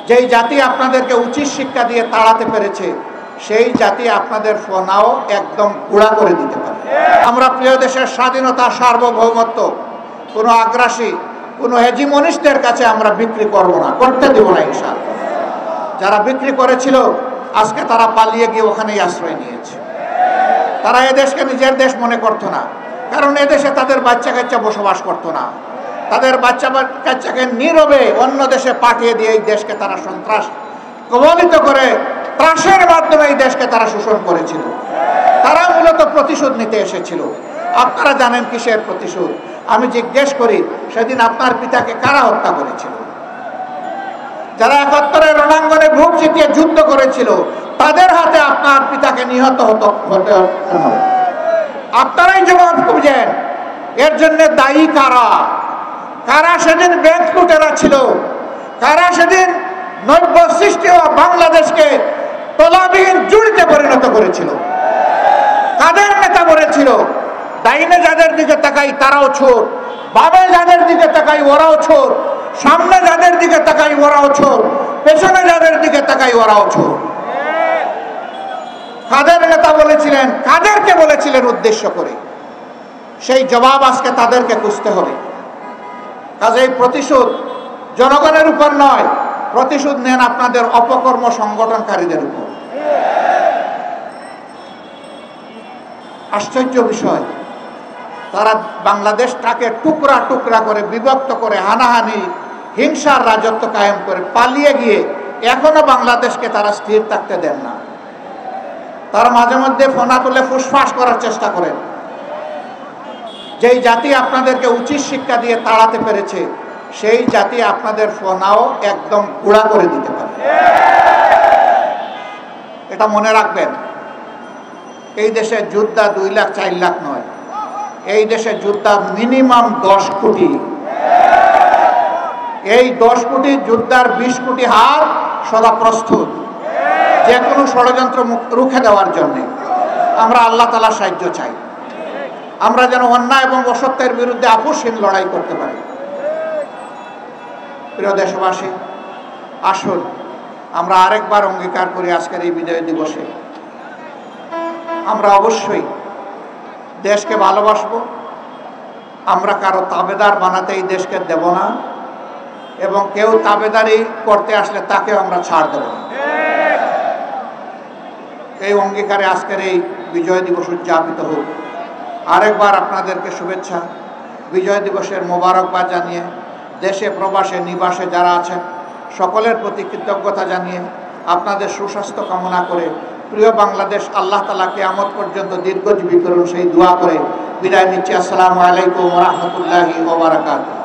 যেই জাতি আপনাদেরকে উচিত শিক্ষা দিয়ে তাড়াতে পেরেছে, সেই জাতি আপনাদের ফনাও একদম গুঁড়া করে দিতে পারে। আমরা প্রিয় দেশের স্বাধীনতা, সার্বভৌমত্ব কোনো আগ্রাসী, কোনো হেজিমনিস্টদের কাছে আমরা বিক্রি করব না, করতে দেব না ইনশাআল্লাহ। যারা বিক্রি করেছিল আজকে তারা পালিয়ে গিয়ে ওখানেই আশ্রয় নিয়েছে। তারা এদেশকে নিজের দেশ মনে করতো না, কারণ এদেশে তাদের বাচ্চা কাচ্চা বসবাস করতো না। তাদের বাচ্চা কাচ্চাকে নীরবে অন্য দেশে পাঠিয়ে দিয়ে এই দেশকে তারা সন্ত্রাস কবলিত করে ত্রাসের মাধ্যমে এই দেশকে তারা শোষণ করেছিল। তারা মূলত প্রতিশোধ নিতে এসেছিল। আপনারা জানেন কিসের প্রতিশোধ? আমি জিজ্ঞেস করি, সেদিন আপনার পিতাকে কারা হত্যা করেছিল? যারা ৭১-এর রণাঙ্গনে বুক চিতিয়ে যুদ্ধ করেছিল, তাদের হাতে আপনার পিতাকে নিহত হতে হতো। আপনারাই জবাব খুঁজেন, এর জন্য দায়ী কারা? কারা সেদিন ব্যাংক লুটেরা ছিল? কারা সেদিন নব্য সৃষ্টি হওয়া বাংলাদেশকে তলাবিহীন জুড়িতে পরিণত করেছিল? কাদের নেতা বলেছিল ডাইনে যাদের দিকে তাকাই তারাও চোর, বামে যাদের দিকে তাকাই ওরাও চোর, সামনে যাদের দিকে তাকাই ওরাও চোর, পেছনে যাদের দিকে তাকাই ওরাও চোর? কাদের নেতা বলেছিলেন? কাদেরকে বলেছিলেন উদ্দেশ্য করে? সেই জবাব আজকে তাদেরকে খুঁজতে হবে। কাজেই প্রতিশোধ জনগণের উপর নয়, প্রতিশোধ নেন আপনাদের অপকর্ম সংগঠনকারীদের উপর। আশ্চর্য বিষয়, তারা বাংলাদেশটাকে টুকরা টুকরা করে বিভক্ত করে হানাহানি হিংসার রাজত্ব কায়েম করে পালিয়ে গিয়ে এখনো বাংলাদেশকে তারা স্থির থাকতে দেন না। তারা মাঝে মধ্যে ফোনা তুলে ফুসফাস করার চেষ্টা করেন। যেই জাতি আপনাদেরকে উচিত শিক্ষা দিয়ে তাড়াতে পেরেছে, সেই জাতি আপনাদের ফোনাও একদম গুঁড়া করে দিতে পারে। এটা মনে রাখবেন। এই দেশে যোদ্ধা 2 লাখ 4 লাখ নয়, এই দেশে যোদ্ধা মিনিমাম 10 কোটি। এই 10 কোটি যোদ্ধার 20 কোটি হাত সদা প্রস্তুত যে কোনো ষড়যন্ত্র রুখে দেওয়ার জন্য। আমরা আল্লাহ তাআলার সাহায্য চাই, আমরা যেন অন্যায় এবং অসত্যের বিরুদ্ধে আপোষহীন লড়াই করতে পারি। প্রিয় দেশবাসী, আসুন আমরা আরেকবার অঙ্গীকার করি আজকের এই বিজয় দিবসে আমরা অবশ্যই দেশকে ভালোবাসবো। আমরা কারো তাবেদার বানাতে এই দেশকে দেব না, এবং কেউ তাবেদারি করতে আসলে তাকেও আমরা ছাড় দেব না। এই অঙ্গীকারে আজকের এই বিজয় দিবস উদযাপিত হোক। আরেকবার আপনাদেরকে শুভেচ্ছা, বিজয় দিবসের মোবারকবাদ জানিয়ে দেশে প্রবাসে নিবাসে যারা আছেন সকলের প্রতি কৃতজ্ঞতা জানিয়ে আপনাদের সুস্বাস্থ্য কামনা করে প্রিয় বাংলাদেশ আল্লাহ তাআলা কিয়ামত পর্যন্ত দীর্ঘজীবী করুন সেই দোয়া করে বিদায় নিচ্ছি। আসসালামু আলাইকুম ওয়া রাহমাতুল্লাহি ওয়া বারাকাতুহু।